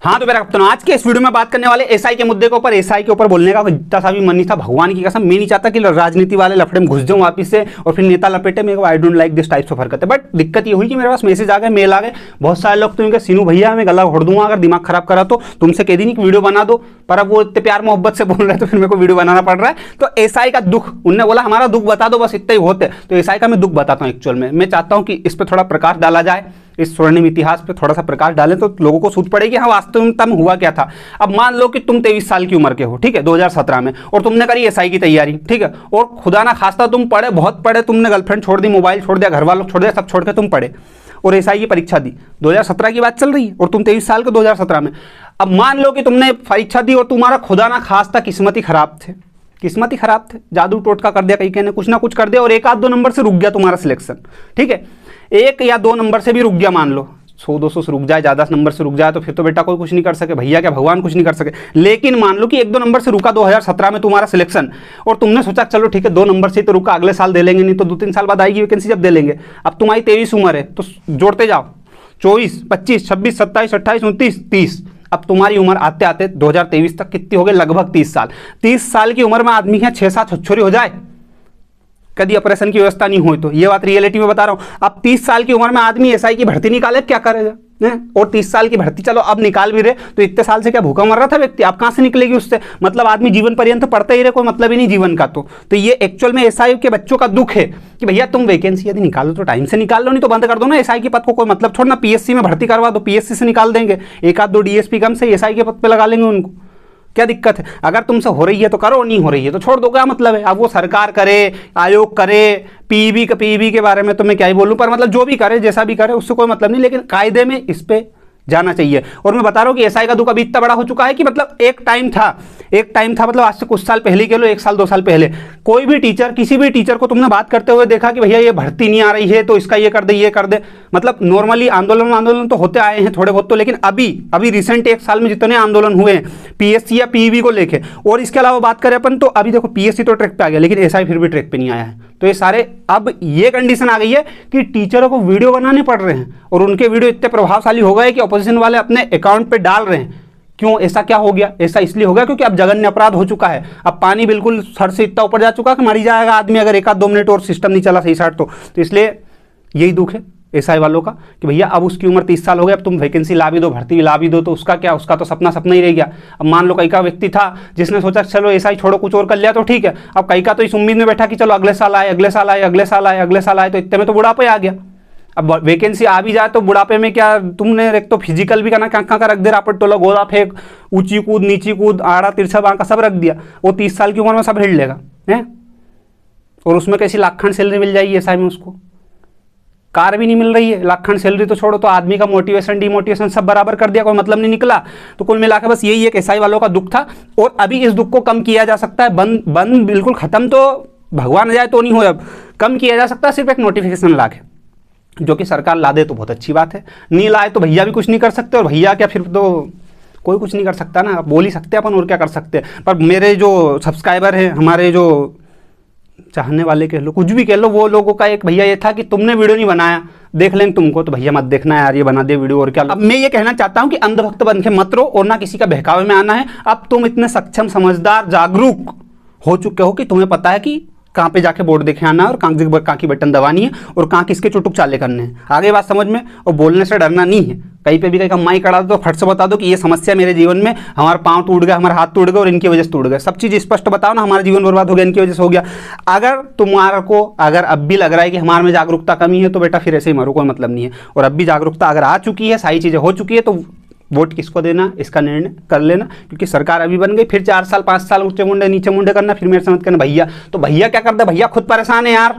हाँ तो मेरा कप्तान, आज के इस वीडियो में बात करने वाले एसआई के मुद्दे के ऊपर। एसआई के ऊपर बोलने का जितना सा भी मन नहीं था, भगवान की कसम मैं नहीं चाहता कि राजनीति वाले लफड़े में घुस जाऊं वापिस से और फिर नेता लपेटे। मेरे को I don't like this types of हरकत है। बट दिक्कत ये हुई कि मेरे पास मैसेज आ गए, मेल आ गए, बहुत सारे लोग तो इनके सीनू भैया मैं गला घोड़ दूंगा अगर दिमाग खराब करा तो, तुमसे कह दी नहीं कि वीडियो बना दो, पर अब वो इतने प्यार मोहब्बत से बोल रहे हैं तो फिर मेरे को वीडियो बनाना पड़ रहा है। तो एसआई का दुख, उनने बोला हमारा दुख बता दो, बस इतना ही होते। तो एसआई का मैं दुख बताता हूँ। एक्चुअल में मैं चाहता हूँ कि इस पर थोड़ा प्रकाश डाला जाए, इस स्वर्णिम इतिहास पे थोड़ा सा प्रकाश डालें तो लोगों को सूझ पड़ेगी हाँ वास्तविकता में हुआ क्या था। अब मान लो कि तुम 23 साल की उम्र के हो, ठीक है, 2017 में, और तुमने करी एसआई की तैयारी, ठीक है, और खुदा ना खास्ता तुम पढ़े, बहुत पढ़े, तुमने गर्लफ्रेंड छोड़ दी, मोबाइल छोड़ दिया, घर वालों छोड़ दिया, सब छोड़ के तुम पढ़े और एसआई की परीक्षा दी। 2017 की बात चल रही है और तुम 23 साल के 2017 में। अब मान लो कि तुमने परीक्षा दी और तुम्हारा खुदा ना खास्ता किस्मत ही खराब थे, किस्मत ही खराब थे, जादू टोटका कर दिया, कहीं कहने कुछ ना कुछ कर दिया और एक आध दो नंबर से रुक गया तुम्हारा सिलेक्शन, ठीक है, एक या दो नंबर से भी रुक गया, मान लो 100-200 से रुक जाए, ज़्यादा नंबर से रुक जाए तो फिर तो बेटा कोई कुछ नहीं कर सके, भैया क्या भगवान कुछ नहीं कर सके। लेकिन मान लो कि एक दो नंबर से रुका 2017 में तुम्हारा सिलेक्शन और तुमने सोचा चलो ठीक है 2 नंबर से तो रुका, अगले साल दे लेंगे, नहीं तो 2-3 साल बाद आएगी वैकेंसी जब दे लेंगे। अब तुम्हारी 23 उम्र है तो जोड़ते जाओ, 24, 25, 26, 27, 28, 29, 30। अब तुम्हारी उम्र आते आते 2023 तक कितनी हो गई, लगभग 30 साल। 30 साल की उम्र में आदमी है 6-7 छुच्छोरी हो जाए, कभी ऑपरेशन की व्यवस्था नहीं हुई तो, ये बात रियलिटी में बता रहा हूँ। अब 30 साल की उम्र में आदमी एसआई की भर्ती निकाले, क्या करेगा? और 30 साल की भर्ती चलो अब निकाल भी रहे तो इतने साल से क्या भूखा मर रहा था व्यक्ति, अब कहाँ से निकलेगी उससे? मतलब आदमी जीवन पर्यंत पढ़ते ही रहे, कोई मतलब ही नहीं जीवन का। तो ये एक्चुअल में एसआई के बच्चों का दुख है कि भैया तुम वैकेंसी यदि निकालो तो टाइम से निकाल लो, नहीं तो बंद कर दो ना एसआई के पद को, कोई मतलब छोड़ना, पीएससी में भर्ती करवा दो, पीएससी से निकाल देंगे, एक आध दो डीएसपी कम से एसआई के पद पर लगा लेंगे उनको, क्या दिक्कत है? अगर तुमसे हो रही है तो करो, नहीं हो रही है तो छोड़ दो, क्या मतलब है? अब वो सरकार करे, आयोग करे, पीईबी के बारे में तो मैं क्या ही बोलूं, पर मतलब जो भी करे, जैसा भी करे, उससे कोई मतलब नहीं, लेकिन कायदे में इस पे जाना चाहिए। और मैं बता रहा हूं कि एसआई का दुख अभी इतना बड़ा हो चुका है कि मतलब एक टाइम था मतलब आज से कुछ साल पहले कह लो, 1 साल 2 साल पहले, कोई भी टीचर, किसी भी टीचर को तुमने बात करते हुए देखा कि भैया ये भर्ती नहीं आ रही है तो इसका ये कर दे, मतलब नॉर्मली आंदोलन तो होते आए हैं थोड़े बहुत तो, लेकिन अभी रिसेंट 1 साल में जितने आंदोलन हुए हैं पीएससी या पीईबी को लेके, और इसके अलावा बात करें अपन तो अभी देखो पीएससी तो ट्रैक पे आ गया लेकिन एसआई फिर भी ट्रैक पे नहीं आया है। तो ये सारे, अब ये कंडीशन आ गई है कि टीचरों को वीडियो बनाने पड़ रहे हैं और उनके वीडियो इतने प्रभावशाली हो गए कि ऑपोजिशन वाले अपने अकाउंट पे डाल रहे हैं। क्यों ऐसा क्या हो गया? ऐसा इसलिए हो गया क्योंकि अब जघन्य अपराध हो चुका है, अब पानी बिल्कुल सर से इतना ऊपर जा चुका है कि मर ही जाएगा आदमी अगर 1 आध 2 मिनट और सिस्टम नहीं चला सही साइड तो इसलिए यही दुख है एसआई वालों का कि भैया अब उसकी उम्र 30 साल हो गई, अब तुम वैकेंसी ला भी दो, भर्ती भी ला भी दो तो उसका क्या, उसका तो सपना ही रह गया। अब मान लो कई का व्यक्ति था जिसने सोचा चलो एसआई छोड़ो कुछ और कर लिया तो ठीक है, अब कई का तो इस उम्मीद में बैठा कि चलो अगले साल आए, तो इतने में तो बुढ़ापा आ गया। अब वैकेंसी आ भी जाए तो बुढ़ापे में क्या तुमने एक तो फिजिकल भी करना, क्या रख दे, रापट टोला, गोला फेंक, ऊंची कूद, नीची कूद, आड़ा तिरछा बांका सब रख दिया, वो 30 साल की उम्र में सब हिल लेगा है। और उसमें कैसी लाखखंड सैलरी मिल जाएगी एसआई में, उसको कार भी नहीं मिल रही है, लाखखंड सैलरी तो छोड़ो, तो आदमी का मोटिवेशन डिमोटिवेशन सब बराबर कर दिया, कोई मतलब नहीं निकला। तो कुल मिलाकर बस यही एक एसआई वालों का दुख था और अभी इस दुख को कम किया जा सकता है। बंद बिल्कुल खत्म तो भगवान जाए तो नहीं हो, अब कम किया जा सकता है सिर्फ एक नोटिफिकेशन ला के, जो कि सरकार ला दे तो बहुत अच्छी बात है, नहीं लाए तो भैया भी कुछ नहीं कर सकते, और भैया क्या फिर तो कोई कुछ नहीं कर सकता ना, बोल ही सकते अपन और क्या कर सकते हैं। पर मेरे जो सब्सक्राइबर हैं, हमारे जो चाहने वाले कह लो, कुछ भी कह लो, वो लोगों का एक भैया ये था कि तुमने वीडियो नहीं बनाया, देख लेंगे तुमको, तो भैया मत देखना यार, ये बना दे वीडियो और क्या। अब मैं ये कहना चाहता हूं कि अंधभक्त बन के मत रहो और ना किसी का बहकावे में आना है। अब तुम इतने सक्षम, समझदार, जागरूक हो चुके हो कि तुम्हें पता है कि कहाँ पे जाके बोर्ड देखे आना है और कहाँ की बटन दबानी है और कहाँ किसके चुटुक चाले करने हैं, आगे बात समझ में। और बोलने से डरना नहीं है, कहीं पे भी कहीं का माइक अड़ा दो, फट से बता दो कि ये समस्या मेरे जीवन में, हमारा पाँव टूट गया, हमारे हाथ टूट गए और इनकी वजह से टूट गए, सब चीज़ स्पष्ट बताओ ना, हमारा जीवन बर्बाद हो गया इनकी वजह से हो गया। अगर तुम्हारे को अगर अब भी लग रहा है कि हमारे में जागरूकता कमी है तो बेटा फिर ऐसे ही मरो, कोई मतलब नहीं है। और अब भी जागरूकता अगर आ चुकी है, सारी चीज़ें हो चुकी है, तो वोट किसको देना इसका निर्णय कर लेना, क्योंकि सरकार अभी बन गई, फिर 4 साल 5 साल ऊंचे मुंडे नीचे मुंडे करना, फिर मेरे से मत करना भैया। तो भैया क्या कर दे, भैया खुद परेशान है यार,